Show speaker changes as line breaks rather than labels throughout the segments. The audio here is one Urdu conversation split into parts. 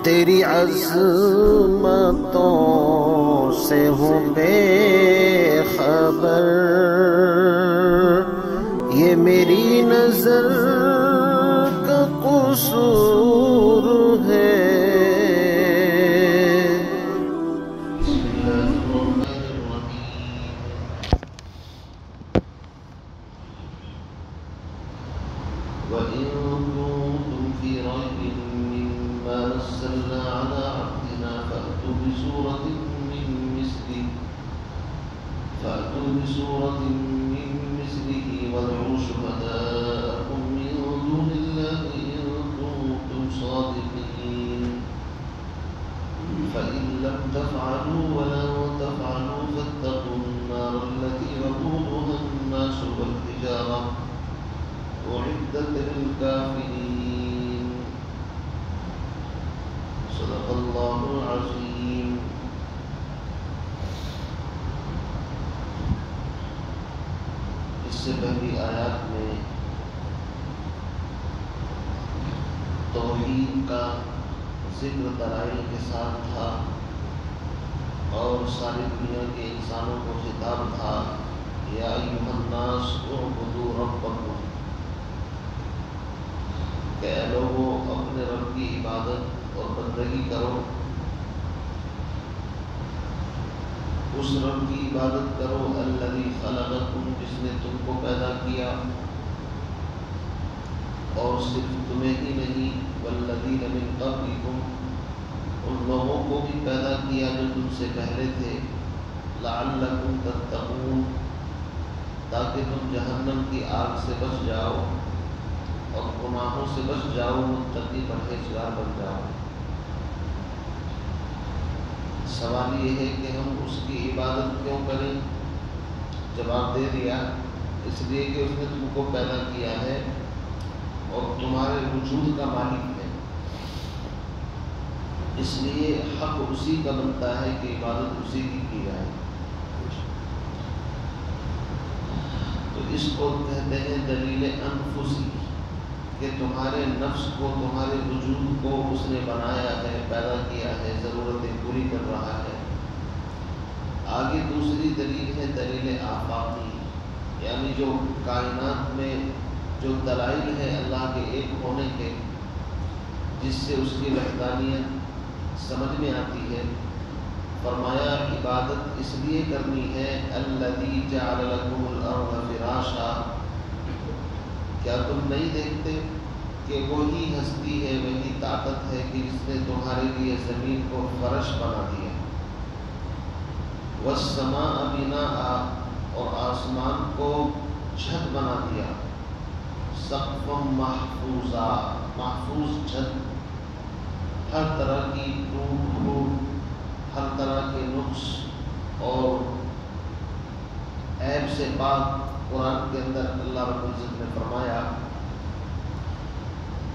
تیری عظمتوں سے ہوں بے خبر، یہ میری نظر کا قصور ہے۔
وَإِن كُنتُمْ فِي رَيْبٍ مِّمَّا نَزَّلْنَا عَلَىٰ عَبْدِنَا فَأْتُوا بِسُورَةٍ مِّن مِّثْلِهِ وَادْعُوا شُهَدَاءَكُم مِّن دُونِ اللَّهِ إِن كُنتُمْ صَادِقِينَ فَإِن لَّمْ تَفْعَلُوا وَلَن تَفْعَلُوا فَاتَّقُوا النَّارَ الَّتِي وَقُودُهَا النَّاسُ وَالْحِجَارَةُ أعدت للكافرين صدق الله العظيم۔ اس سے پہلی آیات میں توحید کا ذکر دلائل کے ساتھ تھا اور ساری دنیا کے انسانوں کو خطاب تھا، یا ایھا الناس اعبدوا ربکم، کہ اے لوگو اپنے رب کی عبادت اور بندگی کرو، اس رب کی عبادت کرو الذی خلقکم، جس نے تم کو پیدا کیا، اور صرف تمہیں ہی نہیں والذین من قبلکم، ان لوگوں کو بھی پیدا کیا جو تم سے پہلے تھے، لعلکم تتقون، تاکہ تم جہنم کی آگ سے بچ جاؤ اور گناہوں سے بچ جاؤ، متقی پرہیزگار بن جاؤ۔ سوال یہ ہے کہ ہم اس کی عبادت کیوں کریں؟ جواب دے دیا، اس لیے کہ اس نے تم کو پیدا کیا ہے اور تمہارے وجود کا مالک ہے، اس لیے حق اسی کا بنتا ہے کہ عبادت اسی کی جائے۔ تو اس کو کہتے ہیں دلیل انفسی، کہ تمہارے نفس کو، تمہارے وجود کو اس نے بنایا ہے، پیدا کیا ہے، ضرورتیں پوری کر رہا ہے۔ آگے دوسری دلیل ہے دلیل آفاقی، یعنی جو کائنات میں جو دلائل ہے اللہ کے ایک ہونے کے، جس سے اس کی وحدانیت سمجھ میں آتی ہے۔ فرمایا عبادت اس لیے کرنی ہے الذی جعل لکم الارض فراشا، کیا تم نہیں دیکھتے کہ وہی ہستی ہے، وہی طاقت ہے کہ جس نے تمہارے لیے زمین کو فرش بنا دیا، والسماء بناء، اور آسمان کو چھت بنا دیا، سقفا محفوظا، محفوظ چھت، ہر طرح کی ٹوٹ پھوٹ، ہر طرح کے نقص اور عیب سے پاک۔ قرآن کے اندر اللہ رب العزت نے فرمایا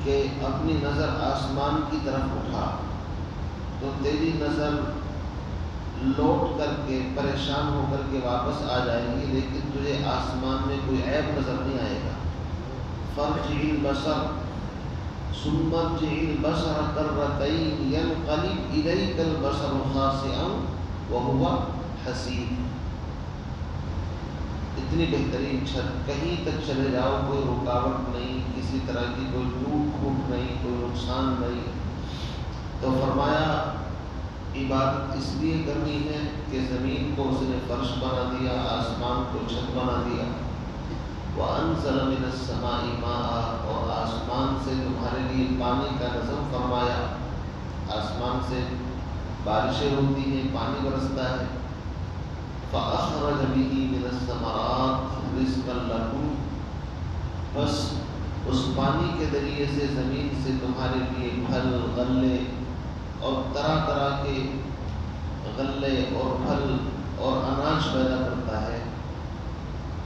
کہ اپنی نظر آسمان کی طرف اٹھا تو تیری نظر لوٹ کر کے پریشان ہو کر کے واپس آ جائے گی، لیکن تجھے آسمان میں کوئی عیب نظر نہیں آئے گا۔ فارجع البصر ثم ارجع البصر کرتین ینقلب الیک البصر خاسئا وهو حسیر۔ اتنی بہترین چھت، کہیں تک چلے جاؤ کوئی رکاوٹ نہیں، کسی طرح کی کوئی ٹوٹ پھوٹ نہیں، کوئی نقصان نہیں۔ تو فرمایا عبادت اس لیے کرنی ہے کہ زمین کو اس نے فرش بنا دیا، آسمان کو چھت بنا دیا، وَأَنزَلَ مِنَ السَّمَاءِ مَاءً، اور آسمان سے تمہارے لیے پانی کا نظم فرمایا، آسمان سے بارشیں ہوتی ہیں، پانی برستا ہے، فَأَخْرَجَ بِهِ مِنَ الثَّمَرَاتِ رِزْقًا لَكُمْ، بس اس پانی کے ذریعے سے زمین سے تمہارے لیے پھل، غلے اور طرح طرح کے غلے اور پھل اور اناج پیدا کرتا ہے۔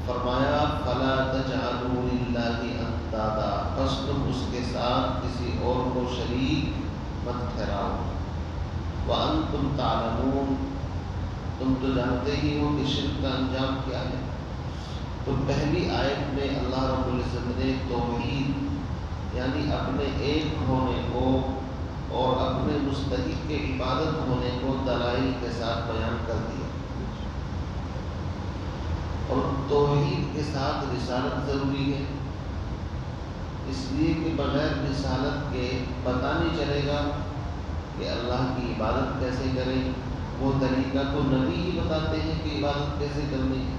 فرمایا فَلَا تَجْعَلُوا لِلَّهِ أَنْدَادًا، بس تم اس کے ساتھ کسی اور کو شریک مت ٹھہراؤ، وَأَنْتُمْ تَعْلَمُونَ، تم تو جانتے ہی ہو کہ شرک کا انجام کیا ہے۔ تو پہلی آیت میں اللہ رب العزت نے توحید یعنی اپنے ایک ہونے کو اور اپنے مستحق کے عبادت ہونے کو دلائل کے ساتھ بیان کر دیا، اور توحید کے ساتھ رسالت ضروری ہے، اس لیے کہ بغیر رسالت کے پتہ نہیں چلے گا کہ اللہ کی عبادت کیسے کریں۔ وہ طریقہ تو نبی ہی بتاتے ہیں کہ عبادت کیسے کرنی ہے،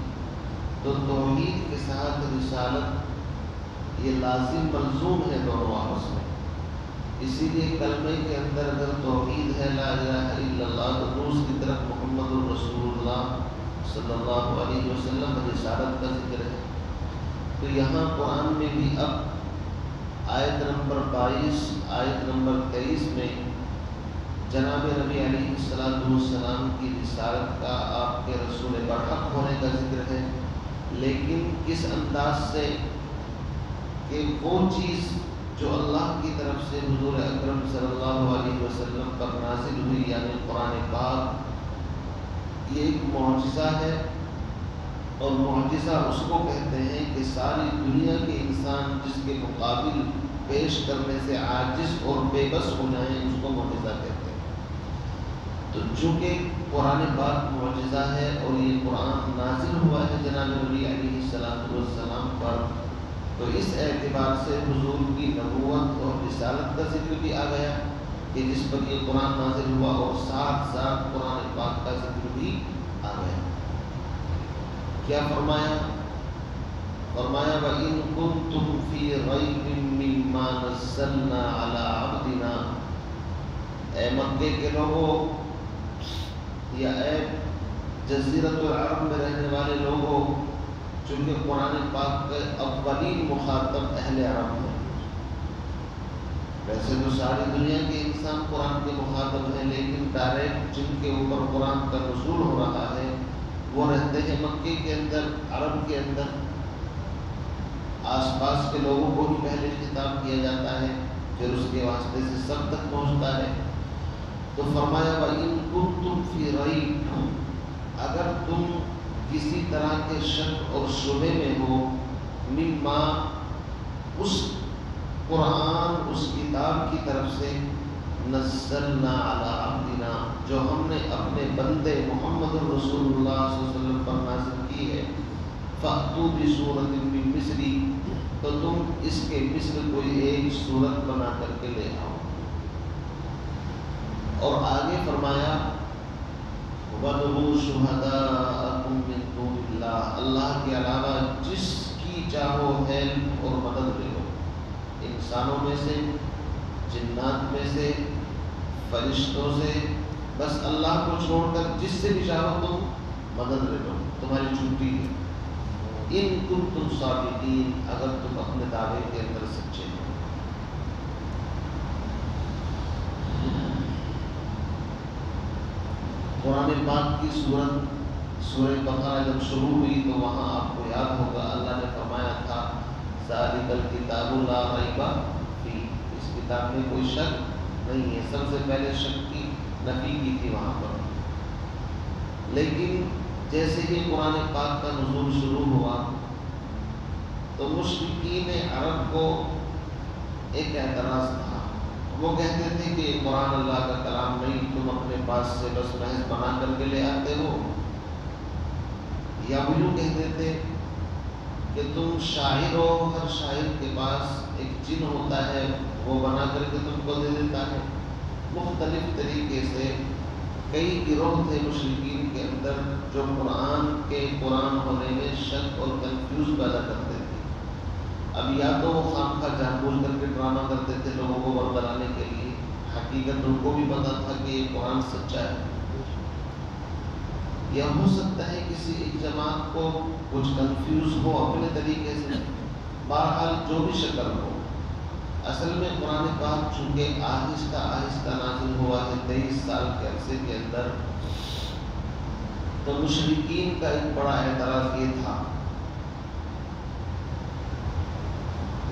تو توحید کے ساتھ رسالت یہ لازم ملزوم ہے دونوں آپس میں۔ اسی لیے کلمے کے اندر اگر توحید ہے لا الہ الا اللہ، تو دوسری طرف محمد الرسول اللہ صلی اللہ علیہ وسلم رسالت کا ذکر ہے۔ تو یہاں قرآن میں بھی اب آیت نمبر 22 آیت نمبر 23 میں جناب نبی علیہ السلام کی رسالت کا، آپ کے رسول برحق ہونے کا ذکر ہے، لیکن کس انداز سے کہ وہ چیز جو اللہ کی طرف سے حضور اکرم صلی اللہ علیہ وسلم پر نازل ہوئی، یعنی قرآن پاک، یہ ایک معجزہ ہے، اور معجزہ اس کو کہتے ہیں کہ ساری دنیا کے انسان جس کے مقابل پیش کرنے سے عاجز اور بے بس ہو جائیں، اس کو معجزہ کہتے ہیں۔ تو چونکہ قرآن پاک معجزہ ہے اور یہ قرآن نازل ہوا ہے جناب نبی علیہ السلام پر، تو اس اعتبار سے حضور کی نبوت اور رسالت کا ذکر بھی آ گیا کہ جس پر یہ قرآن نازل ہوا، اور ساتھ ساتھ قرآن پاک کا ذکر بھی آ گیا۔ کیا فرمایا؟ فرمایا وَإِن كُنتُمْ فِي رَيْبٍ مِّمَّا نَزَّلْنَا عَلَىٰ عَبْدِنَا، اے مکے کے لوگوں یا اے جزیرۃ العرب میں رہنے والے لوگوں، چونکہ قرآن پاک کے اولین مخاطب اہل عرب ہیں، ویسے تو ساری دنیا کے انسان قرآن کے مخاطب ہیں، لیکن ڈائریکٹ جن کے اوپر قرآن کا نزول ہو رہا ہے وہ رہتے ہیں مکے کے اندر، عرب کے اندر، آس پاس کے لوگوں کو بھی پہلے خطاب کیا جاتا ہے، پھر اس کے واسطے سے سب تک پہنچتا ہے۔ تو فرمایا وَإِن كُنتُمْ فِي رَيْبٍ، اگر تم کسی طرح کے شک اور شبے میں ہو، مما، اس قرآن اس کتاب کی طرف سے، نزلنا علی عبدنا، جو ہم نے اپنے بندے محمد الرسول اللہ صلی اللہ علیہ وسلم پر نازل کی ہے، فأتوا بسورۃ من مثلی، تو تم اس کے مثل کوئی ایک صورت بنا کر کے لے آؤ۔ اور آگے فرمایا وَادْعُوا شُهَدَاءَكُم مِّن دُونِ اللَّهِ، اللہ کے علاوہ جس کی چاہو ہیلپ اور مدد لے لو، انسانوں میں سے، جنات میں سے، فرشتوں سے، بس اللہ کو چھوڑ کر جس سے بھی چاہو تم مدد لے لو، تمہاری چھٹی ہے۔ ان کنتم صادقین، اگر تم اپنے دعوے کے اندر سچے ہو۔ قرآن پاک کی سورہ بقرہ جب شروع ہوئی تو وہاں آپ کو یاد ہوگا اللہ نے فرمایا تھا ذالک الکتاب لا ریب فیہ، اس کتاب میں کوئی شک نہیں ہے۔ سب سے پہلے شک کی نفی کی تھی وہاں پر، لیکن جیسے ہی قرآن پاک کا نزول شروع ہوا تو مشرکین عرب کو ایک اعتراض تھا، وہ کہتے تھے کہ قرآن اللہ کا کلام نہیں، تم اپنے پاس سے بس محض بنا کر کے لے آتے ہو، یا وہ یوں کہتے تھے کہ تم شاعر ہو، ہر شاعر کے پاس ایک جن ہوتا ہے، وہ بنا کر کے تم کو دے دیتا ہے۔ مختلف طریقے سے کئی گروہ تھے مشرکین کے اندر جو قرآن ہونے میں شک اور کنفیوز پیدا کرتے تھے۔ اب یا تو وہ خامخواہ جان بوجھ کر کے ڈرامہ کرتے تھے لوگوں کو بربرانے کے لیے، حقیقت ان کو بھی پتا تھا کہ یہ قرآن سچا ہے، یا ہو سکتا ہے کسی ایک جماعت کو کچھ کنفیوز ہو اپنے طریقے سے۔ بہرحال جو بھی شکل ہو، اصل میں قرآن پاک چونکہ آہستہ آہستہ نازل ہوا ہے 23 سال کے عرصے کے اندر، تو مشرکین کا ایک بڑا اعتراض یہ تھا،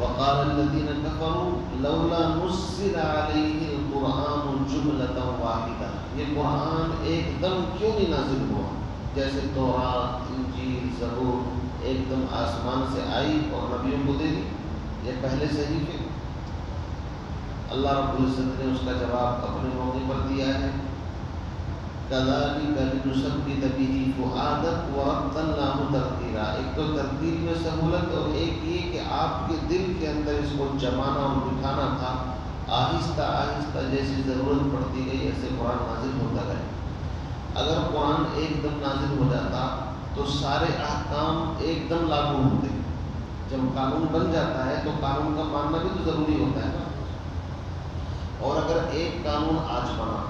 وقال الذين كفروا لولا نزل عليه القرآن جملة واحدة، یہ قرآن ایک دم کیوں نہیں نازل ہوا، جیسے تورات، انجیل، زبور ایک دم آسمان سے آئی اور نبیوں کو دے دی، یہ پہلے صحیفے۔ اللہ رب العزت نے اس کا جواب اپنے موقع پر دیا ہے، كَذَلِكَ لِنُثَبِّتَ بِهِ فُؤَادَكَ وَرَتَّلْنَاهُ تَرْتِيلًا۔ ایک تو ترتیل میں سہولت، اور ایک یہ کہ آپ کے دل کے اندر اس کو جمانا اور بٹھانا تھا، آہستہ آہستہ جیسی ضرورت پڑتی گئی ایسے قرآن نازل ہوتا گیا۔ اگر قرآن ایک دم نازل ہو جاتا تو سارے احکام ایک دم لاگو ہوتے۔ جب قانون بن جاتا ہے تو قانون کا ماننا بھی تو ضروری ہوتا ہے نا، اور اگر ایک قانون آج بنا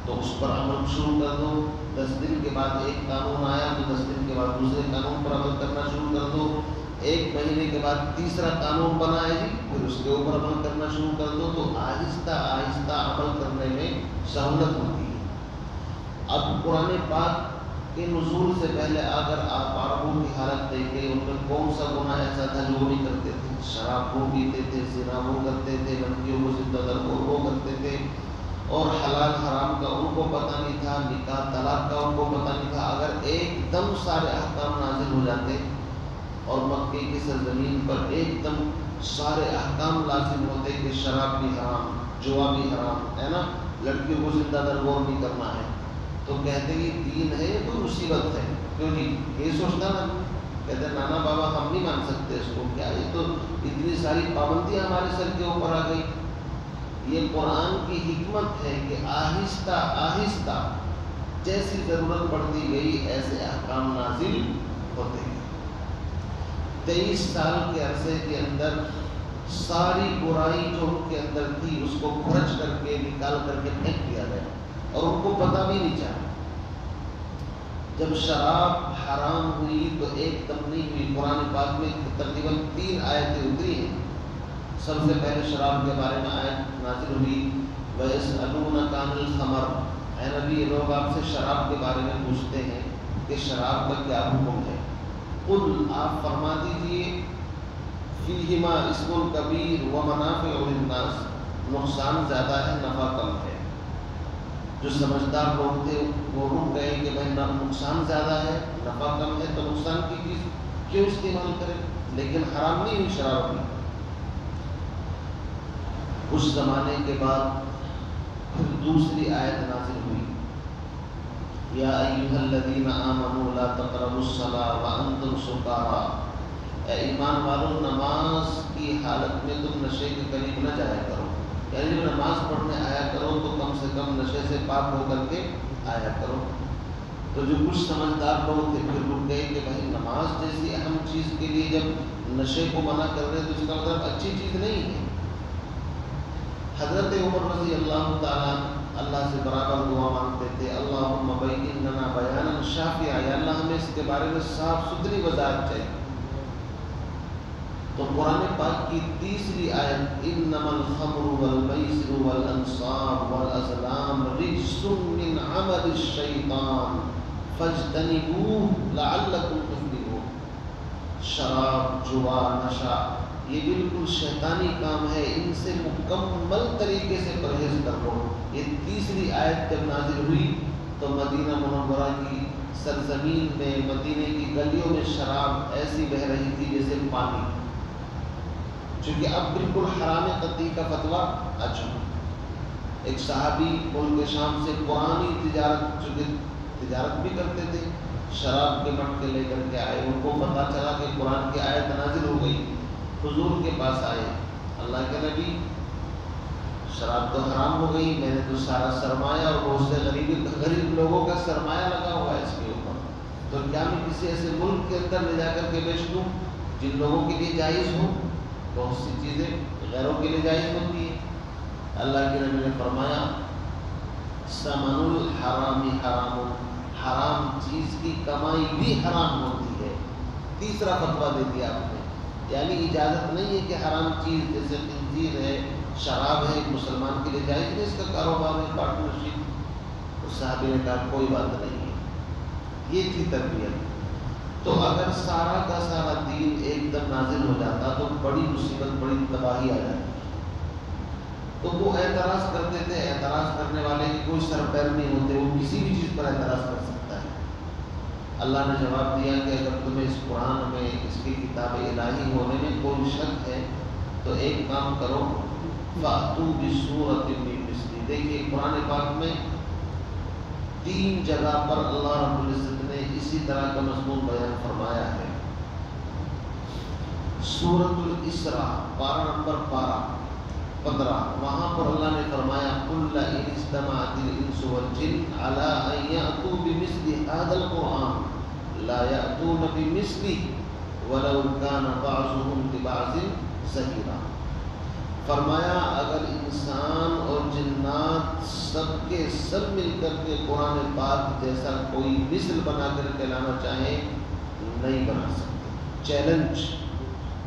تو اس پر عمل شروع کر دو، 10 دن کے بعد ایک قانون آیا تو 10 دن کے بعد دوسرے قانون پر عمل کرنا شروع کر دو، 1 مہینے کے بعد تیسرا قانون بنا ہے جی، پھر اس کے اوپر عمل کرنا شروع کر دو، تو آہستہ آہستہ عمل کرنے میں سہولت ہوتی ہے۔ اب قرآن پاک کے نزول سے پہلے اگر آپ عربوں کی حالت دیکھیں، ان میں کون سا گناہ ایسا تھا جو وہ نہیں کرتے تھے؟ شراب وہ پیتے تھے، زنا وہ کرتے تھے، لڑکیوں کو زندہ درگور وہ کرتے تھے، اور حلال حرام کا ان کو پتہ نہیں تھا، نکاح طلاق کا ان کو پتہ نہیں تھا۔ اگر ایک دم سارے احکام نازل ہو جاتے اور مکے کی سرزمین پر ایک دم سارے احکام لازم ہوتے کہ شراب بھی حرام، جوا بھی حرام ہے نا، لڑکیوں کو زندہ درگور نہیں کرنا ہے، تو کہتے کہ دین ہے تو مصیبت ہے۔ کیوں جی؟ یہ سوچتا نا، کہتے نانا بابا ہم نہیں مان سکتے اس کو، کیا یہ تو اتنی ساری پابندیاں ہمارے سر کے اوپر آ گئی۔ یہ قرآن کی حکمت ہے کہ آہستہ آہستہ جیسی ضرورت پڑتی گئی ایسے احکام نازل ہوتے گئے۔ 23 سال کے عرصے کے اندر ساری برائی جو ان کے اندر تھی اس کو کھرچ کر کے نکال کر کے پھینک دیا گیا، اور ان کو پتہ بھی نہیں چلا۔ جب شراب حرام ہوئی تو ایک دم نہیں ہوئی، قرآن پاک میں تقریباً 3 آیتیں اتری ہیں۔ سب سے پہلے شراب کے بارے میں آیت نازل ہوئی، وَيَسْأَلُونَكَ عَنِ الْخَمْرِ، اے نبی لوگ آپ سے شراب کے بارے میں پوچھتے ہیں کہ شراب کا کیا حکم ہے۔ قُلْ آپ فرما دیجئے، فِيهِمَا اسْمٌ كَبِيرٌ وَمَنَافِعُ لِلنَّاسِ، نقصان زیادہ ہے نفع کم ہے۔ جو سمجھدار لوگ تھے وہ رک گئے کہ بھائی نقصان زیادہ ہے نفع کم ہے، تو نقصان کی چیز کیوں استعمال کریں، لیکن حرام نہیں ہوئی شراب بھی۔ اس زمانے کے بعد پھر دوسری آیت نازل ہوئی، یا ایھا الذین آمنوا لا تقربوا الصلاۃ وانتم سکارى، اے ایمان والو نماز کی حالت میں تم نشے کے قریب نہ جایا کرو، یعنی جب نماز پڑھنے آیا کرو تو کم سے کم نشے سے پاک ہو کر کے آیا کرو۔ تو جو کچھ سمجھدار لوگ تھے پھر رک گئے کہ بھائی نماز جیسی اہم چیز کے لیے جب نشے کو منع کر رہے تو اس کا مطلب اچھی چیز نہیں ہے۔ حضرت عمر رضی اللہ تعالیٰ اللہ سے برابر دعا مانگتے تھے، اللہم بین لنا بیانا شافعا، یا اللہ ہمیں اس کے بارے میں صاف ستھری وضاحت چاہیے۔ تو قرآن پاک کی تیسری آیت، انما الخمر والمیسر والانصاب والازلام رجس من عمل الشیطان فاجتنبوه لعلکم تفلحون، شراب، جوا، نشہ یہ بالکل شیطانی کام ہے، ان سے مکمل طریقے سے پرہیز کرو۔ یہ تیسری آیت جب نازل ہوئی تو مدینہ منورہ کی سرزمین میں، مدینے کی گلیوں میں شراب ایسی بہہ رہی تھی جیسے پانی، چونکہ اب بالکل حرام قطعی کا فتویٰ آ چکا۔ ایک صحابی ملک شام سے پرانی تجارت، چونکہ تجارت بھی کرتے تھے، شراب کے مٹکے لے کر کے آئے، ان کو پتہ چلا کہ قرآن کی آیت نازل ہو گئی، حضور کے پاس آئے، اللہ کے نبی شراب تو حرام ہو گئی، میں نے تو سارا سرمایہ اور بہت سے غریب لوگوں کا سرمایہ لگا ہوا ہے اس کے اوپر، تو کیا میں کسی ایسے ملک کے اندر لے جا کر کے بیچ دوں جن لوگوں کے لیے جائز ہو؟ بہت سی چیزیں غیروں کے لیے جائز ہوتی ہیں۔ اللہ کے نبی نے فرمایا ثمن الحرام حرام، حرام چیز کی کمائی بھی حرام ہوتی ہے۔ تیسرا فتویٰ دے دیا آپ نے، یعنی اجازت نہیں ہے کہ حرام چیز جیسے خنزیر ہے، شراب ہے، ایک مسلمان کے لیے جائز نہیں اس کا کاروبار ہے، پارٹنرشپ۔ اس صحابی نے کہا کوئی بات نہیں ہے، یہ تھی تربیت۔ تو اگر سارا کا سارا دین ایک دم نازل ہو جاتا تو بڑی مصیبت، بڑی تباہی آ جاتی۔ تو وہ اعتراض کرتے تھے، اعتراض کرنے والے کی کوئی سر پیر نہیں ہوتے، وہ کسی بھی چیز پر اعتراض کر سکتا ہے۔ اللہ نے جواب دیا کہ اگر تمہیں اس قرآن میں، اس کی کتاب الہی ہونے میں کوئی شک ہے تو ایک کام کرو، فَأْتُوا بِسُورَةٍ مِّن مِّثْلِهِ۔ دیکھیے قرآن پاک میں 3 جگہ پر اللہ رب العزت نے اسی طرح کا مضمون بیان فرمایا ہے۔ سورۃ الاسراء پارہ نمبر 15، وہاں پر اللہ نے فرمایا قُلْ لَئِنِ اجْتَمَعَتِ الْإِنسُ وَالْجِنُّ عَلَىٰ أَن يَأْتُوا بِمِثْلِ هَٰذَا الْقُرْآنِ لَا يَأْتُونَ بِمِثْلِهِ وَلَوْ كَانَ بَعْضُهُمْ لِبَعْضٍ ظَهِيرًا۔ فرمایا اگر انسان اور جنات سب کے سب مل کر کے قرآن پاک جیسا کوئی مثل بنا کر کے لانا چاہیں نہیں بنا سکتے۔ چیلنج،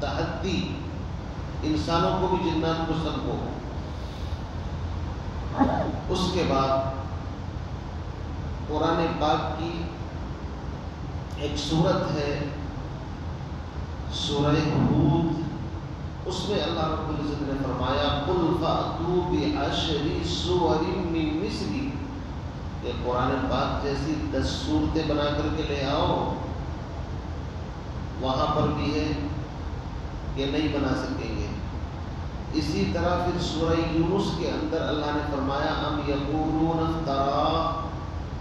تحدی، انسانوں کو بھی جنات کو سب کو۔ اس کے بعد قرآن پاک کی ایک سورت ہے سورہ ہود، اس میں اللہ رب العزت نے فرمایا قُلْ فَأْتُوا بِعَشْرِ سُوَرٍ مِّن مِّثْلِهِ کہ قرآن پاک جیسی 10 صورتیں بنا کر کے لے آؤ۔ وہاں پر بھی ہے کہ نہیں بنا سکیں گے۔ اسی طرح پھر سورہ یونس کے اندر اللہ نے فرمایا ام یقولون افترا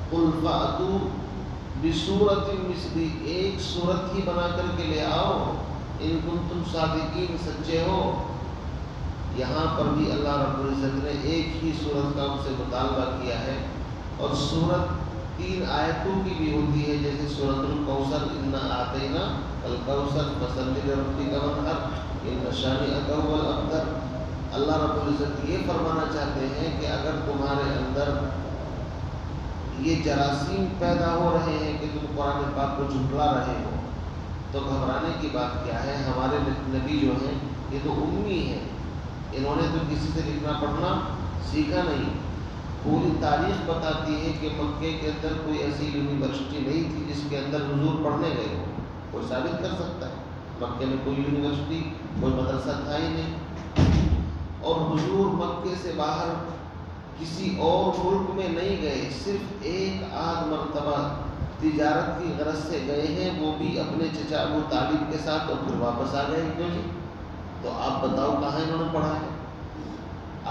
قُلْ فَأْتُوا بِسُورَةٍ مِّثْلِهِ، ایک صورت ہی بنا کر کے لے آؤ ان کنتم صادقین، سچے ہو۔ یہاں پر بھی اللہ رب العزت نے ایک ہی صورت کا ان سے مطالبہ کیا ہے، اور صورت 3 آیتوں کی بھی ہوتی ہے، جیسے سورۃ الکوثر انا اعطینا الکوثر فصلی لربک وانحر ان شانئک هو الابتر۔ اللہ رب العزت یہ فرمانا چاہتے ہیں کہ اگر تمہارے اندر یہ جراثیم پیدا ہو رہے ہیں کہ تم قرآن پاک کو جھٹلا رہے ہو تو گھبرانے کی بات کیا ہے۔ ہمارے نبی جو ہیں یہ تو امی ہیں، انہوں نے تو کسی سے لکھنا پڑھنا سیکھا نہیں۔ پوری تاریخ بتاتی ہے کہ مکے کے اندر کوئی ایسی یونیورسٹی نہیں تھی جس کے اندر حضور پڑھنے گئے ہو۔ کوئی ثابت کر سکتا ہے؟ مکے میں کوئی یونیورسٹی، کوئی مدرسہ تھا ہی نہیں، اور حضور مکے سے باہر کسی اور ملک میں نہیں گئے، صرف ایک آدھ مرتبہ تجارت کی غرض سے گئے ہیں، وہ بھی اپنے چچا ابو طالب کے ساتھ، اور پھر واپس آ گئے۔ کیوں جی؟ تو آپ بتاؤ کہاں انہوں نے پڑھا ہے؟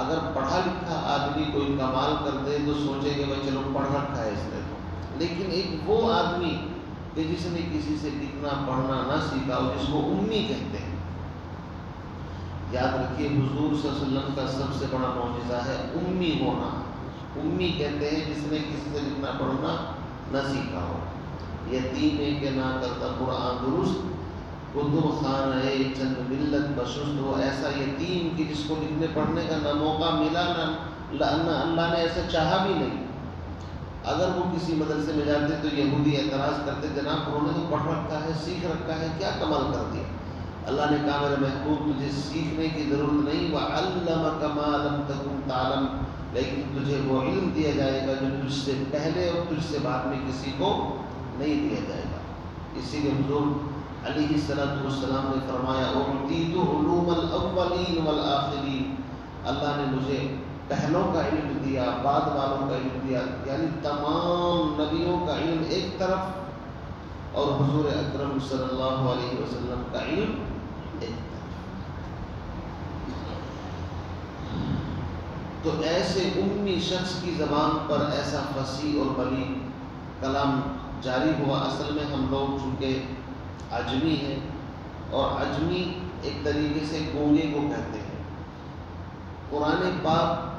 اگر پڑھا لکھا آدمی کوئی کمال کر دے تو سوچے کہ بھائی چلو پڑھ رکھا ہے اس نے تو، لیکن ایک وہ آدمی کہ جس نے کسی سے لکھنا پڑھنا نہ سیکھا ہو، جس کو امی کہتے ہیں۔ یاد رکھیے حضور صلی اللہ علیہ وسلم کا سب سے بڑا معجزہ ہے امی ہونا۔ امی کہتے ہیں جس نے کسی سے لکھنا پڑھنا نہ سیکھا ہو۔ یتیم ہے کہ نہ کرتا قرآن درست، کتب خان ہے چند ملت بشست، وہ ایسا یتیم کہ جس کو لکھنے پڑھنے کا نہ موقع ملا، نہ اللہ نے ایسا چاہا بھی نہیں۔ اگر وہ کسی مدرسے میں جاتے تو یہودی اعتراض کرتے جناب انہوں نے تو پڑھ رکھا ہے، سیکھ رکھا ہے، کیا کمال کر دیا۔ اللہ نے کہا میرے محبوب تجھے سیکھنے کی ضرورت نہیں، وَعَلَّمَكَ مَا لَمْ تَكُنْ تَعْلَمْ، لیکن تجھے وہ علم دیا جائے گا جو تجھ سے پہلے اور تجھ سے بعد میں کسی کو نہیں دیا جائے گا۔ اسی لیے حضور علیہ السلام نے فرمایا اُعْطِيتُ عُلُومَ الْأَوَّلِينَ وَالْآخِرِينَ، اللہ نے مجھے پہلوں کا علم دیا، بعد والوں کا علم دیا، یعنی تمام نبیوں کا علم ایک طرف اور حضور اکرم صلی اللہ علیہ وسلم کا علم ایک طرف۔ تو ایسے امی شخص کی زبان پر ایسا فصیح اور بلیغ کلام جاری ہوا۔ اصل میں ہم لوگ چونکہ عجمی ہیں، اور عجمی ایک طریقے سے گونگے کو کہتے ہیں۔ قرآن پاک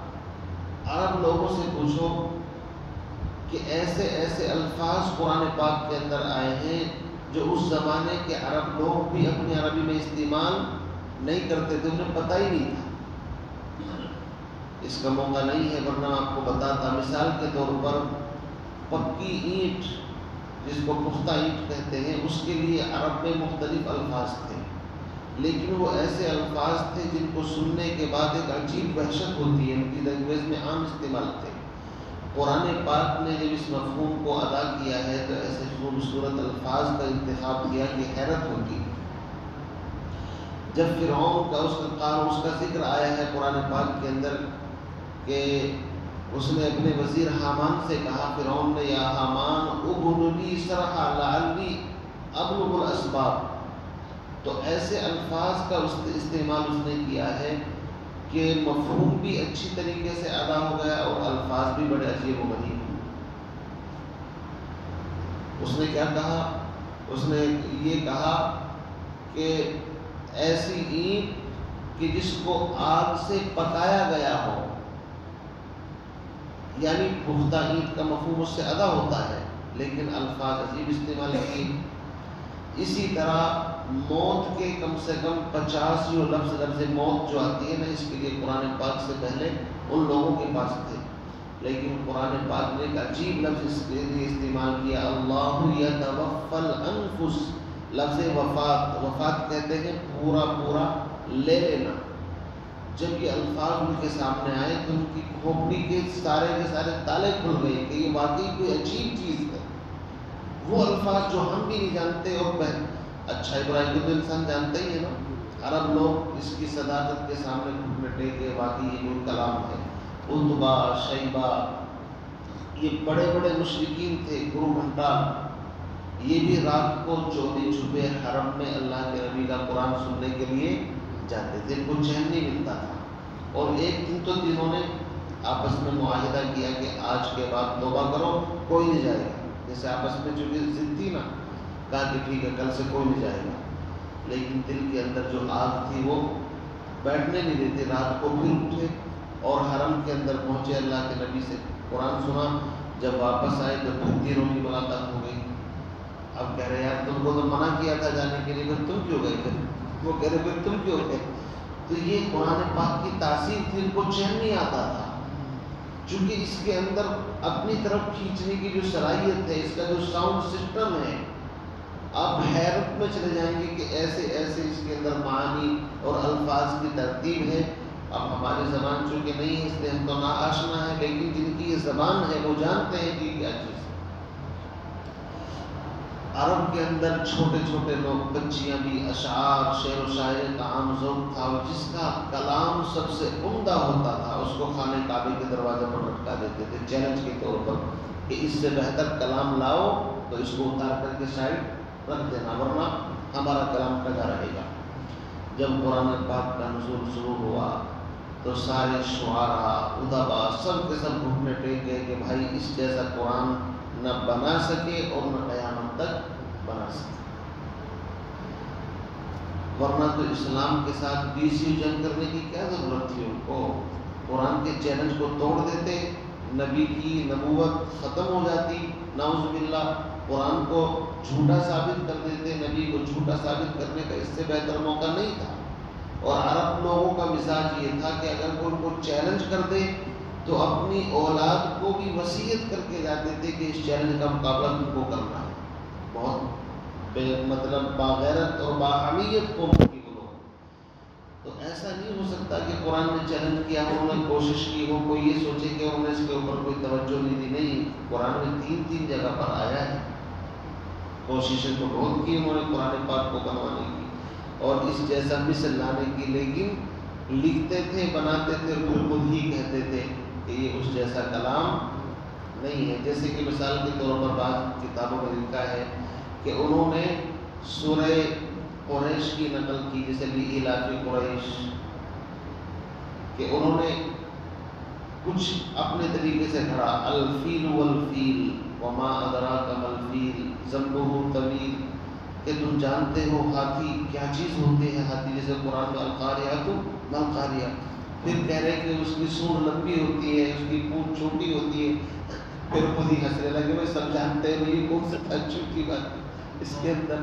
عرب لوگوں سے پوچھو کہ ایسے ایسے الفاظ قرآن پاک کے اندر آئے ہیں جو اس زمانے کے عرب لوگ بھی اپنی عربی میں استعمال نہیں کرتے تھے، انہیں پتہ ہی نہیں تھا۔ اس کا موقع نہیں ہے ورنہ آپ کو بتاتا۔ مثال کے طور پر پکی اینٹ، جس کو پختہ اینٹ کہتے ہیں، اس کے لیے عرب میں مختلف الفاظ تھے، لیکن وہ ایسے الفاظ تھے جن کو سننے کے بعد ایک عجیب وحشت ہوتی ہے، ان کی لینگویج میں عام استعمال تھے۔ قرآن پاک نے جب اس مفہوم کو ادا کیا ہے تو ایسے خوبصورت الفاظ کا انتخاب کیا کہ حیرت ہوتی۔ جب فرعون کا اس کا ذکر آیا ہے قرآن پاک کے اندر کہ اس نے اپنے وزیر حامان سے کہا، فرعون نے یا حامان ابن لی صرحا لعلی ابلغ الاسباب، تو ایسے الفاظ کا استعمال اس نے کیا ہے کہ مفہوم بھی اچھی طریقے سے ادا ہو گیا اور الفاظ بھی بڑے عجیب و غریب ہیں۔ اس نے کیا کہا؟ اس نے یہ کہا کہ ایسی اینٹ کہ جس کو آگ سے پکایا گیا ہو، یعنی پختہ اینٹ کا مفہوم اس سے ادا ہوتا ہے، لیکن الفاظ عجیب استعمال کیے۔ اسی طرح موت کے کم سے کم 50 لفظ موت جو آتی ہے نا، اس کے لیے قرآن پاک سے پہلے ان لوگوں کے پاس تھے، لیکن قرآن پاک نے ایک عجیب لفظ اس کے لیے استعمال کیا، اللہ یتوفی الانفس۔ لفظ وفات، وفات کہتے ہیں پورا لے لینا۔ جب یہ الفاظ ان کے سامنے آئے تو ان کی کھوپڑی کے سارے تالے کھل گئے کہ یہ واقعی کوئی عجیب چیز ہے۔ وہ الفاظ جو ہم بھی نہیں جانتے، اور اچھا ابراہیم تو انسان جانتا ہی ہے نا، عرب لوگ اس کی صداقت کے سامنے گھٹنے ٹیکے، واقعی یہ کوئی کلام ہے۔ عتبہ، شیبہ، یہ بڑے بڑے مشرکین تھے، گرو گھنٹا، یہ بھی رات کو چوری چھپے حرم میں اللہ کے نبی کا قرآن سننے کے لیے جاتے تھے، کو چین نہیں ملتا تھا۔ اور ایک دن تو تینوں نے آپس میں معاہدہ کیا کہ آج کے بعد توبہ کرو، کوئی نہیں جائے گا۔ جیسے آپس میں جو ضد تھی نا، کہا کہ ٹھیک ہے کل سے کوئی نہیں جائے گا، لیکن دل کے اندر جو آگ تھی وہ بیٹھنے نہیں دیتے۔ رات کو پھر اٹھے اور حرم کے اندر پہنچے، اللہ کے نبی سے قرآن سنا۔ جب واپس آئے تو پھر تینوں کی ملاقات ہو گئی۔ اب کہہ رہے یار تم کو تو منع کیا تھا جانے کے لیے، پھر تم کیوں گئے تھے؟ وہ کہہ رہے پھر تم کیوں گئے؟ تو یہ قرآن پاک کی تاثیر تھی، ان کو چین نہیں آتا تھا، چونکہ اس کے اندر اپنی طرف کھینچنے کی جو صلاحیت ہے، اس کا جو ساؤنڈ سسٹم ہے، آپ حیرت میں چلے جائیں گے کہ ایسے اس کے اندر معانی اور الفاظ کی ترتیب ہے۔ اب ہماری زبان چونکہ نہیں ہے اس لیے ہم تو ناآشنا ہے، لیکن جن کی یہ زبان ہے وہ جانتے ہیں کہ کیا چیز ہے۔ عرب کے اندر چھوٹے چھوٹے لوگ، بچیاں بھی، اشعار، شعر و شاعری کا عام ذوق تھا، اور جس کا کلام سب سے عمدہ ہوتا تھا اس کو خانہ کعبے کے دروازے پر لٹکا دیتے تھے چیلنج کے طور پر کہ اس سے بہتر کلام لاؤ تو اس کو اتار کر کے سائڈ رکھ دینا، ورنہ ہمارا کلام کجا رہے گا۔ جب قرآن پاک کا نزول شروع ہوا تو سارے شعراء، ادبا سب کے سب گھٹنے ٹیک گئے کہ بھائی اس جیسا قرآن نہ بنا سکے اور نہ قیامت تک بنا سکے، ورنہ تو اسلام کے ساتھ بیسویں جنگ کرنے کی کیا ضرورت تھی ان کو؟ قرآن کے چیلنج کو توڑ دیتے، نبی کی نبوت ختم ہو جاتی، نعوذ باللہ، قرآن کو جھوٹا ثابت کر دیتے، نبی کو جھوٹا ثابت کرنے کا اس سے بہتر موقع نہیں تھا۔ اور عرب لوگوں کا مزاج یہ تھا کہ اگر کوئی ان کو چیلنج کر دے تو اپنی اولاد کو بھی وصیت کر کے جاتے تھے کہ اس چیلنج کا مقابلہ تم کو کرنا ہے۔ بہت مطلب باغیرت اور باحمیت قوم کی وہ لوگ۔ تو ایسا نہیں ہو سکتا کہ قرآن نے چیلنج کیا، انہوں نے کوشش کی ہو، کوئی یہ سوچے کہ انہوں نے اس کے اوپر کوئی توجہ نہیں دی۔ نہیں، قرآن میں تین جگہ پر آیا ہے، کوششیں تو بہت کی انہوں نے قرآن پاک کو بنوانے کی اور اس جیسا مثل لانے کی، لیکن لکھتے تھے، بناتے تھے، پھر خود ہی کہتے تھے کہ یہ اس جیسا کلام نہیں ہے۔ جیسے کہ مثال کے طور پر بعض کتابوں میں لکھا ہے کہ انہوں نے سورہ قریش کی نقل کی، جیسے لإیلاف قریش، کہ انہوں نے کچھ اپنے طریقے سے گھڑا، الفیل والفیل وما ادراک ما الفیل ذنبہ طویل، کہ تم جانتے ہو ہاتھی کیا چیز ہوتے ہیں، ہاتھی جیسے قرآن میں القاریہ ما القاریہ، پھر کہہ رہے کہ اس کی سونڈ لمبی ہوتی ہے، اس کی پونچھ چھوٹی ہوتی ہے، پھر خود ہی ہنسنے لگے، میں سب جانتے ہیں یہ کون سی تعجب کی بات اس کے اندر۔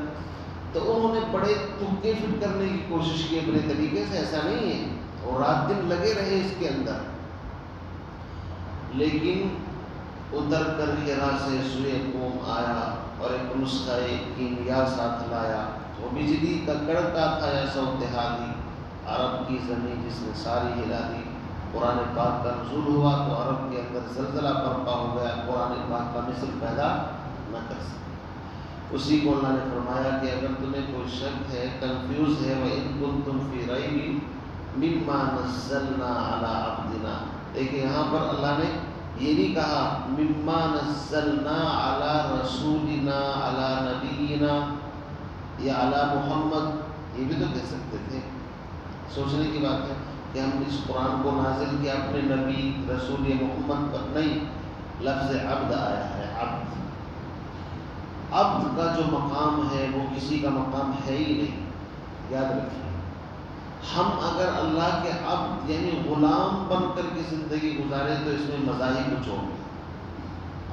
تو انہوں نے بڑے تکے فٹ کرنے کی کوشش کی اپنے طریقے سے، ایسا نہیں ہے، اور رات دن لگے رہے اس کے اندر، لیکن اتر کر حرا سے سوئے قوم آیا اور ایک نسخہ کیمیا ساتھ لایا، وہ بجلی کا کڑکا تھا یا صوتحادی، عرب کی زمین جس نے ساری ہلا دی۔ قرآن پاک کا نزول ہوا تو عرب کے اندر زلزلہ برپا ہو گیا، قرآن پاک کا مثل پیدا نہ کر سکے۔ اسی کو اللہ نے فرمایا کہ اگر تمہیں کوئی شک ہے، کنفیوز ہے، وَإِن كُنتُمْ فِي رَيْبٍ مِّمَّا نَزَّلْنَا عَلَىٰ عَبْدِنَا، دیکھیں یہاں پر اللہ نے یہ نہیں کہا مِّمَّا نَزَّلْنَا عَلَىٰ رَسُولِنَا عَلَىٰ نَبِيِّنَا یا عَلَىٰ محمد، یہ بھی تو کہہ سکتے تھے، سوچنے کی بات ہے۔ کہ ہم اس قرآن کو نازل کیا اپنے نبی رسول محمد پر نہیں، لفظ عبد آیا ہے۔ عبد کا جو مقام ہے وہ کسی کا مقام ہے ہی نہیں، یاد رکھیے۔ ہم اگر اللہ کے عبد یعنی غلام بن کر کے زندگی گزارے تو اس میں مزہ ہی کچھ ہوگا۔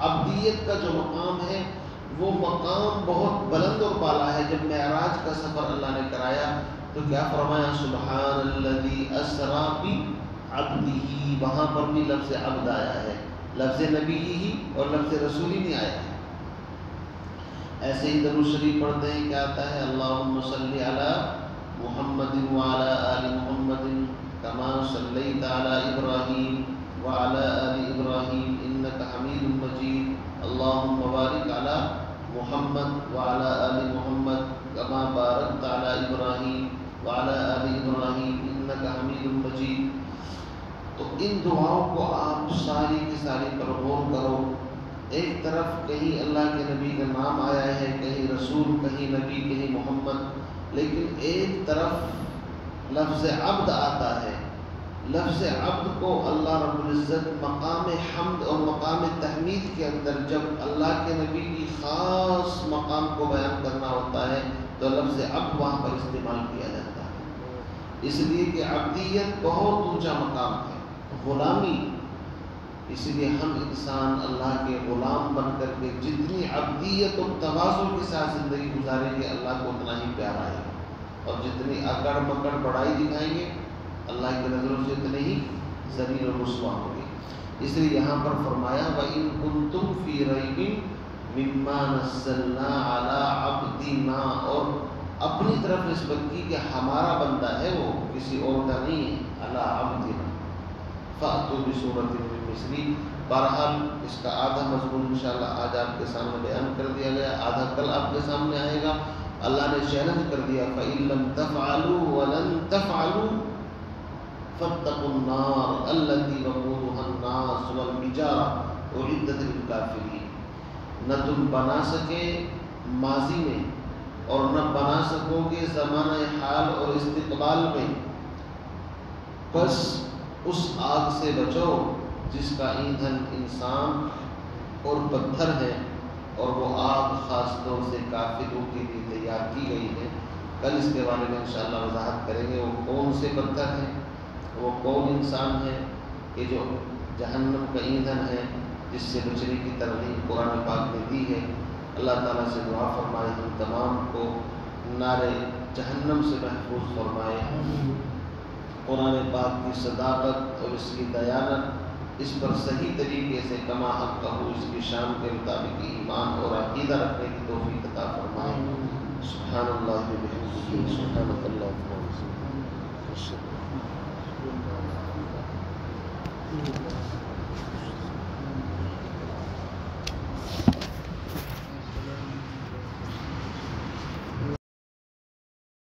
عبدیت کا جو مقام ہے وہ مقام بہت بلند اور بالا ہے۔ جب معراج کا سفر اللہ نے کرایا تو کیا فرمایا؟ سبحان الذی اسری بعبدہ، وہاں پر بھی لفظ عبد آیا ہے، لفظ نبی ہی اور لفظ رسول ہی نہیں آیا ہے۔ ایسے ہی درود شریف پڑھتے ہیں، کیا آتا ہے؟ اللہم صلی علی محمد وعلی آل محمد کما صلیت علی ابراہیم وعلی آل ابراہیم انک حمید مجید، اللہم بارک علی محمد وعلی آل محمد کما بارکت علی ابراہیم وعلی آل ابراہیم انک حمید مجید۔ تو ان دعاؤں کو آپ ساری کی ساری پر غور کرو۔ ایک طرف کہیں اللہ کے نبی کا نام آیا ہے، کہیں رسول، کہیں نبی، کہیں محمد، لیکن ایک طرف لفظ عبد آتا ہے۔ لفظ عبد کو اللہ رب العزت مقام حمد اور مقام تحمید کے اندر جب اللہ کے نبی کی خاص مقام کو بیان کرنا ہوتا ہے تو لفظ عبد وہاں پر استعمال کیا جاتا ہے، اس لیے کہ عبدیت بہت اونچا مقام ہے، غلامی۔ اسی لیے ہم انسان اللہ کے غلام بن کر کے جتنی عبدیت اور تواضع کے ساتھ زندگی گزاریں گے اللہ کو اتنا ہی پیار آئے گا، اور جتنی اکڑ مکڑ بڑائی دکھائیں گے اللہ کی نظروں سے اتنے ہی ذلیل و رسوا ہوں گے۔ اس لیے یہاں پر فرمایا وَإِن كُنتُمْ فِي رَيْبٍ مِّمَّا نَزَّلْنَا عَلَىٰ عَبْدِنَا، اور اپنی طرف نسبت کی کہ ہمارا بندہ ہے وہ، کسی اور کا نہیں ہے، عَلَىٰ عَبْدِنَا فَأْتُوا بِسُورَةٍ مِّن مِّثْلِهِ۔ بہرحال اس کا آدھا مضمون انشاءاللہ آج آپ کے سامنے بیان کر دیا گیا، آدھا کل آپ کے سامنے آئے گا۔ اللہ نے چیلنج کر دیا فَإِن لَّمْ تَفْعَلُوا وَلَن تَفْعَلُوا فَاتَّقُوا النَّارَ الَّتِي وَقُودُهَا النَّاسُ وَالْحِجَارَةُ أُعِدَّتْ لِلْكَافِرِينَ۔ نہ تم بنا سکے ماضی میں اور نہ بنا سکو گے زمانہ حال اور استقبال میں، بس اس آگ سے بچو جس کا ایندھن انسان اور پتھر ہے، اور وہ آگ خاص طور سے کافروں کے لیے تیار کی گئی ہے۔ کل اس کے بارے میں انشاءاللہ وضاحت کریں گے، وہ کون سے پتھر ہیں، وہ کون انسان ہے کہ جو جہنم کا ایندھن ہے، جس سے بچنے کی ترغیب قرآن پاک نے دی ہے۔ اللہ تعالیٰ سے دعا فرمائے ہم تمام کو نار جہنم سے محفوظ فرمائے، قرآن پاک کی صداقت اور اس کی دیانت، اس پر صحیح طریقے سے کما حق ہو اس کی شان کے مطابق ایمان اور عقیدہ رکھنے کی توفیق عطا فرمائے۔ سبحان اللہ وبحمدہ، سبحان اللہ وبحمدہ۔